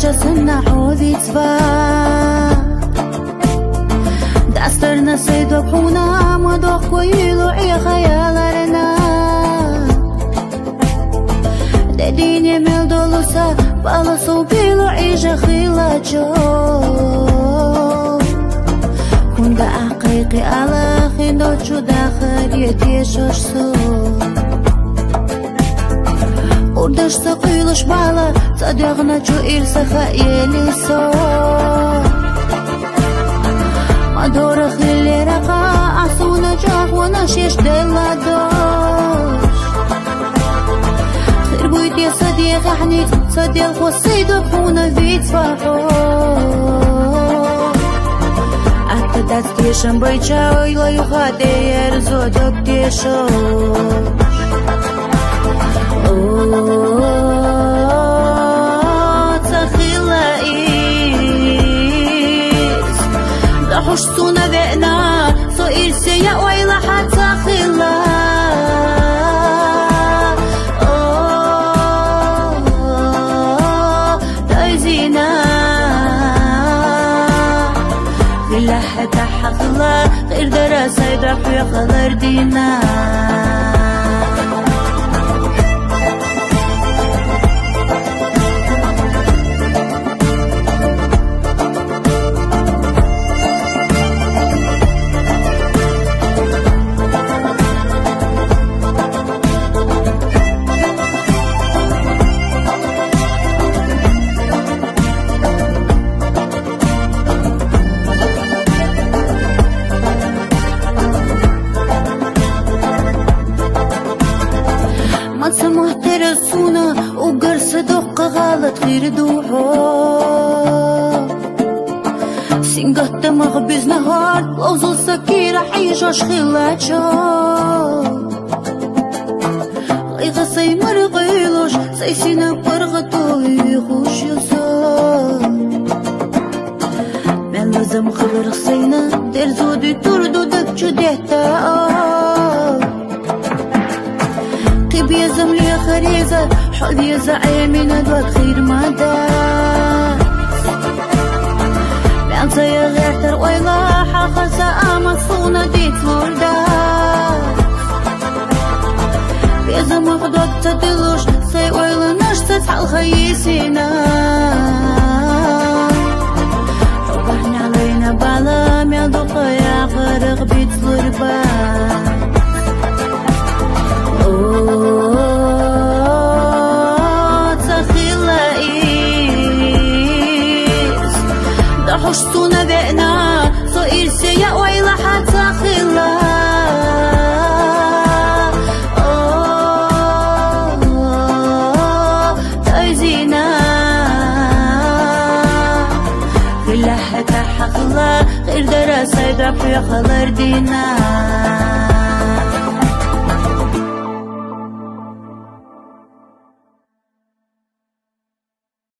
Jasına hovitva Dastırna seydo puna Madok koyulu iya hayalarına Dediğin yemel dolusa Bala sopilu iyice hilaco Kunda aqiqi ala Khindo çudakar yetişoşsu Urdaş sakıyılış bala Sadiyağına çu irsaha yeliso Madora khilleraka Asuna jahwana shesh deladosh Khir buyt ya sadiq ahnit Sadiq khwasidu khuna vitfaho Atta dastisham baycha Oyla yukhade yerzodok tishosh Hoş suna ve'na So irse ya oyla hatta khila Dayzina Khila hata haqla Gir darasa ydrahu ya khalar dina سمحت رسونا وقرص دق غلط غير دوحو سنقط مغبز نهار ووصل سكيرة حيجاش خلاتشو غيغا سيمر غيلوش سيسينا برغتو يخوش يصار من لازم خبر خسينا دير زودي تردو دك جديتا بيزم لي خريزة حب يزعي من أدوات خير مدى بأنت يا غير ترويلا حخسا أمصونا ديت لوردا بيزم وخدوك تدلوش سيويلا نشتت حالخيسينا روحنا علينا بالا ميادوقا يا غرق بيت لوربا Hoş suna ve'na So irse ya oyla hatta khila Dayzina Khila hata haqla Gir darasa ydrahu ya khalar dina